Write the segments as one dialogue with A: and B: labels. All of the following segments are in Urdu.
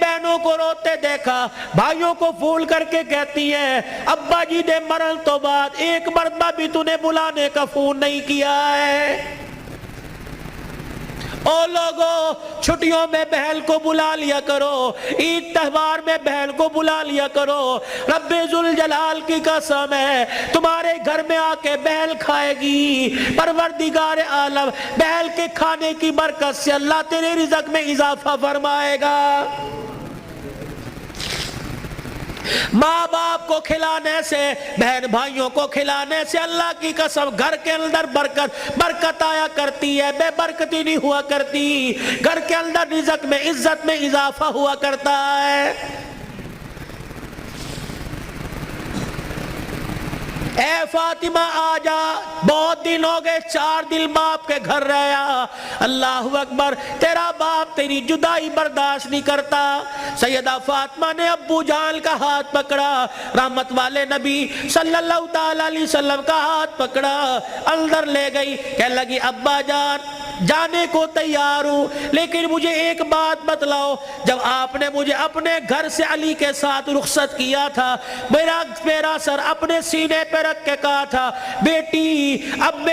A: بہنوں کو روتے دیکھا، بھائیوں کو پھول کر کے کہتی ہیں ابا جی نے مرن تو بعد ایک مرتبہ بھی تو نے بلانے کا فون نہیں کیا ہے۔ او لوگو، چھٹیوں میں بہن کو بلا لیا کرو، عید تہوار میں بہن کو بلا لیا کرو۔ رب ذوالجلال کی قسم ہے تمہارے گھر میں آ کے بہن کھائے گی، پروردگار عالم بہن کے کھانے کی برکت سے اللہ تیرے رزق میں اضافہ فرمائے گا۔ ماں باپ کو کھلانے سے، بہن بھائیوں کو کھلانے سے اللہ کی قسم گھر کے اندر برکت آیا کرتی ہے، بے برکتی نہیں ہوا کرتی۔ گھر کے اندر رزق میں، عزت میں اضافہ ہوا کرتا ہے۔ اے فاطمہ آجا، بہت دن ہو گئے، 4 دن باپ کے گھر رہا۔ اللہ اکبر، تیرا باپ تیری جدائی برداشت نہیں کرتا۔ سیدہ فاطمہ نے ابو جان کا ہاتھ پکڑا، رحمت والے نبی صلی اللہ علیہ وسلم کا ہاتھ پکڑا، اندر لے گئی، کہنے لگی ابا جان جانے کو تیار ہوں، لیکن مجھے ایک بات بتلاؤ، جب آپ نے مجھے اپنے گھر سے علی کے ساتھ رخصت کیا تھا، میرا سر اپنے سینے پہ رکھ کے کہا تھا بیٹی اب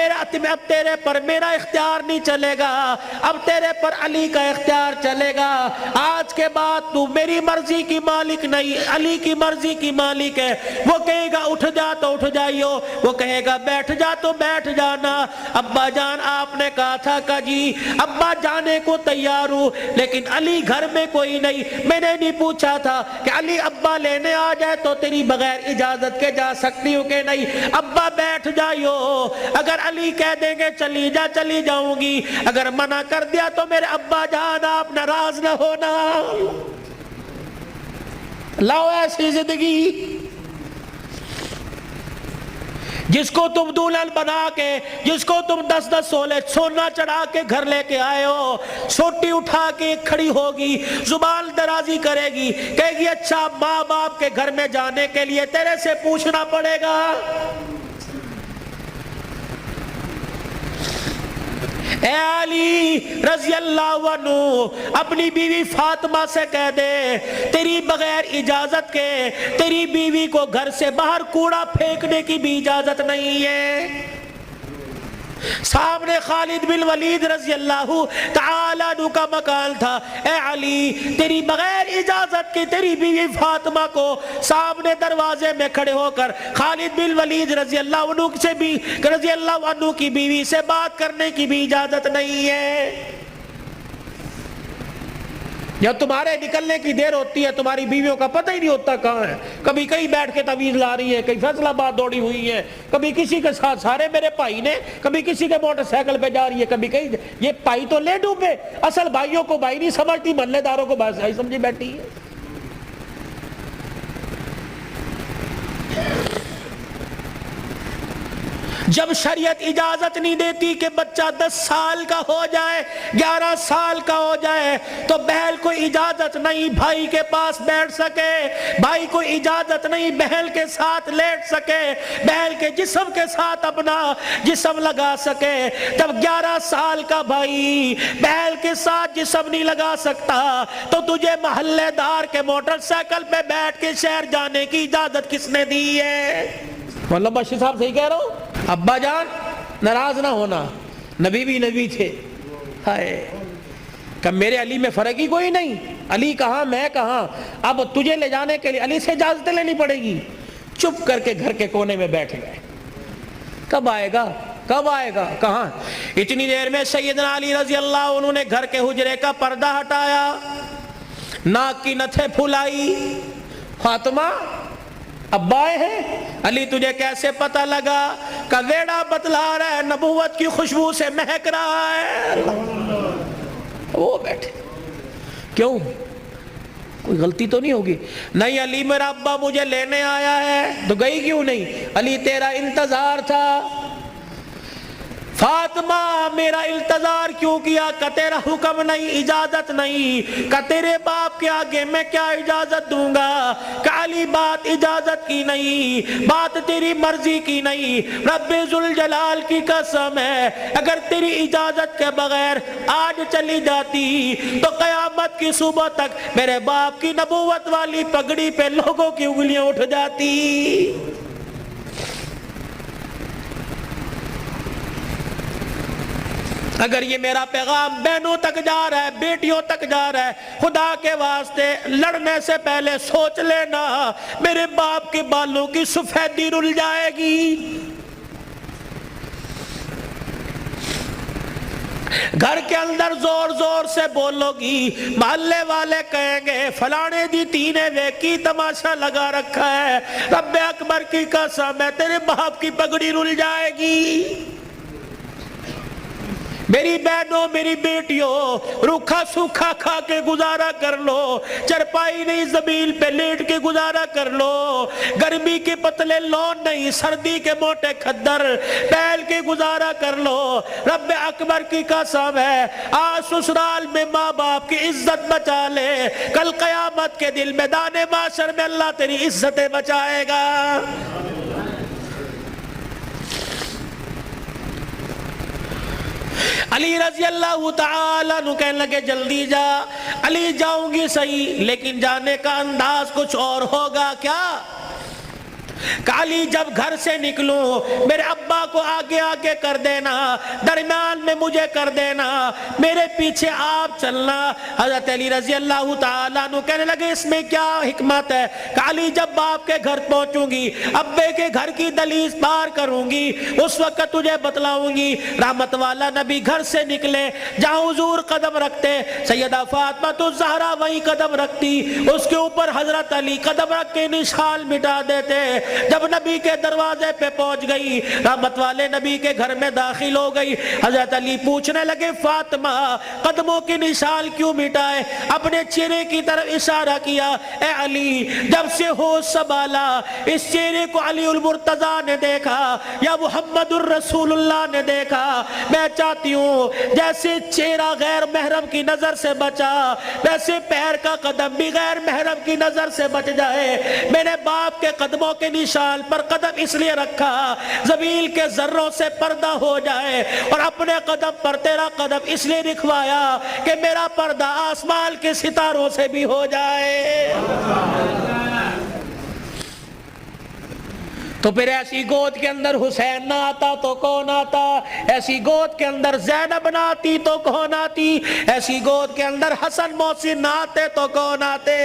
A: تیرے پر میرا اختیار نہیں چلے گا، اب تیرے پر علی کا اختیار چلے گا، آج کے بعد تو میری مرضی کی مالک نہیں، علی کی مرضی کی مالک ہے۔ وہ کہے گا اٹھ جا تو اٹھ جائیو، وہ کہے گا بیٹھ جا تو بیٹھ جانا۔ ابا جان آپ نے کہا تھا کہ جی ابا جانے کو تیار ہوں، لیکن علی گھر میں کوئی نہیں، میں نے نہیں پوچھا تھا کہ علی ابا لینے آ جائے تو تیری بغیر اجازت کے جا سکتی ہوں کہ نہیں، ابا بیٹھ جائیو، اگر علی کہہ دیں گے چلی جا چلی جاؤں گی، اگر منع کر دیا تو میرے ابا جان آپ ناراض نہ ہونا۔ لاؤ ایسی زندگی جس کو تم دلہن بنا کے، جس کو تم 10 سولے سونا چڑھا کے گھر لے کے آئے ہو، سوٹی اٹھا کے کھڑی ہوگی، زبان درازی کرے گی، کہے گی اچھا ماں باپ کے گھر میں جانے کے لیے تیرے سے پوچھنا پڑے گا۔ اے علی رضی اللہ عنہ اپنی بیوی فاطمہ سے کہہ دے تیری بغیر اجازت کے تیری بیوی کو گھر سے باہر کوڑا پھینکنے کی بھی اجازت نہیں ہے۔ سامنے خالد بن ولید رضی اللہ تعالی عنہ کا مکان تھا۔ اے علی تیری بغیر اجازت کے تیری بیوی فاطمہ کو سامنے دروازے میں کھڑے ہو کر خالد بن ولید رضی اللہ عنہ کی بیوی سے بات کرنے کی بھی اجازت نہیں ہے۔ جب تمہارے نکلنے کی دیر ہوتی ہے تمہاری بیویوں کا پتہ ہی نہیں ہوتا کہاں ہے، کبھی کہیں بیٹھ کے تعویذ لا رہی ہے، کہیں فیصلہ آباد دوڑی ہوئی ہے، کبھی کسی کے ساتھ سارے میرے بھائی نے، کبھی کسی کے موٹر سائیکل پہ جا رہی ہے، کبھی کہیں یہ بھائی تو لے ڈوبے، اصل بھائیوں کو بھائی نہیں سمجھتی، محلے داروں کو بھائی سمجھی بیٹھی ہے۔ جب شریعت اجازت نہیں دیتی کہ بچہ 10 سال کا ہو جائے، 11 سال کا ہو جائے تو بہن کو اجازت نہیں بھائی کے پاس بیٹھ سکے، بھائی کو اجازت نہیں بہن کے ساتھ لیٹ سکے، بہن کے جسم کے ساتھ اپنا جسم لگا سکے۔ جب 11 سال کا بھائی بہن کے ساتھ جسم نہیں لگا سکتا تو تجھے محلے دار کے موٹر سائیکل پہ بیٹھ کے شہر جانے کی اجازت کس نے دی ہے؟ مولانا بشیر صاحب صحیح کہہ رہا ہوں؟ ابا جان ناراض نہ ہونا، نبی بھی نبی تھے، ہائے کہ میرے علی میں فرق ہی کوئی نہیں، علی کہاں میں کہاں، اب تجھے لے جانے کے لیے علی سے اجازت لینی پڑے گی۔ چپ کر کے گھر کے کونے میں بیٹھ گئے، کب آئے گا کب آئے گا، کہاں؟ اتنی دیر میں سیدنا علی رضی اللہ عنہ نے گھر کے حجرے کا پردہ ہٹایا، ناک کی نتھیں پھلائی۔ فاطمہ ابا آئے ہیں؟ علی تجھے کیسے پتہ لگا؟ کہ ویڑا بتلا رہا ہے، نبوت کی خوشبو سے مہک رہا ہے۔ وہ بیٹھے، کیوں کوئی غلطی تو نہیں ہوگی؟ نہیں علی میرا ابا مجھے لینے آیا ہے۔ تو گئی کیوں نہیں؟ علی تیرا انتظار تھا۔ فاطمہ میرا التظار کیوں کیا؟ کہ تیرا حکم نہیں، اجازت نہیں، کہ تیرے باپ کے آگے میں کیا اجازت دوں گا؟ کہ علی بات اجازت کی نہیں، بات تیری مرضی کی نہیں، رب ذوالجلال کی قسم ہے اگر تیری اجازت کے بغیر آج چلی جاتی تو قیامت کی صبح تک میرے باپ کی نبوت والی پگڑی پہ لوگوں کی انگلیاں اٹھ جاتی۔ اگر یہ میرا پیغام بہنوں تک جا رہا ہے، بیٹیوں تک جا رہا ہے، خدا کے واسطے لڑنے سے پہلے سوچ لینا میرے باپ کے بالوں کی سفیدی رل جائے گی۔ گھر کے اندر زور زور سے بولو گی، محلے والے کہیں گے فلانے دی تینے ویکی تماشا لگا رکھا ہے، رب اکبر کی قسم ہے تیرے باپ کی پگڑی رل جائے گی۔ میری بہنوں میری بیٹیوں روکھا سوکھا کھا کے گزارا کر لو، چرپائی نہیں زمین پہ لیٹ کے گزارا کر لو، گرمی کے پتلے لون نہیں سردی کے موٹے کھدر پہل کے گزارا کر لو۔ رب اکبر کی قسم ہے آج سسرال میں ماں باپ کی عزت بچا لے، کل قیامت کے دل میدان معاشر میں اللہ تیری عزتیں بچائے گا۔ علی رضی اللہ تعالیٰ عنہ کہنے لگے جلدی جا۔ علی جاؤں گی صحیح لیکن جانے کا انداز کچھ اور ہوگا۔ کیا؟ علی جب گھر سے نکلوں میرے ابا کو آگے آگے کر دینا، درمیان میں مجھے کر دینا، میرے پیچھے آپ چلنا۔ حضرت علی رضی اللہ تعالیٰ عنہ کہنے لگے اس میں کیا حکمت ہے؟ کہ علی جب باپ کے گھر پہنچوں گی، ابے کے گھر کی دہلیز پار کروں گی، اس وقت تجھے بتلاؤں گی۔ رحمت والا نبی گھر سے نکلے، جہاں حضور قدم رکھتے سیدہ فاطمہ الزہرا وہیں قدم رکھتی، اس کے اوپر حضرت علی قدم رکھ کے نشان مٹا دیتے۔ جب نبی کے دروازے پہ پہنچ گئی، رحمت والے نبی کے گھر میں داخل ہو گئی، حضرت علی پوچھنے لگے فاطمہ قدموں کی نشان کیوں مٹائے؟ اپنے چہرے کی طرف اشارہ کیا، اے علی جب سے ہوش سنبھالا اس چہرے کو علی المرتضیٰ نے دیکھا یا محمد الرسول اللہ نے دیکھا، میں چاہتی ہوں جیسے چہرہ غیر محرم کی نظر سے بچا ویسے پیر کا قدم بھی غیر محرم کی نظر سے بچ جائے۔ میرے باپ کے قدموں کے نشان پر قدم اس لیے رکھا زمین کے ذروں سے پردہ ہو جائے، اور اپنے قدم پر تیرا قدم اس لیے رکھوایا کہ میرا پردہ آسمان کے ستاروں سے بھی ہو جائے۔ تو پھر ایسی گود کے اندر حسین نہ آتا تو کون آتا؟ ایسی گود کے اندر زینب نہ آتی تو کون آتی؟ ایسی گود کے اندر حسن محسن نہ آتے تو کون آتے؟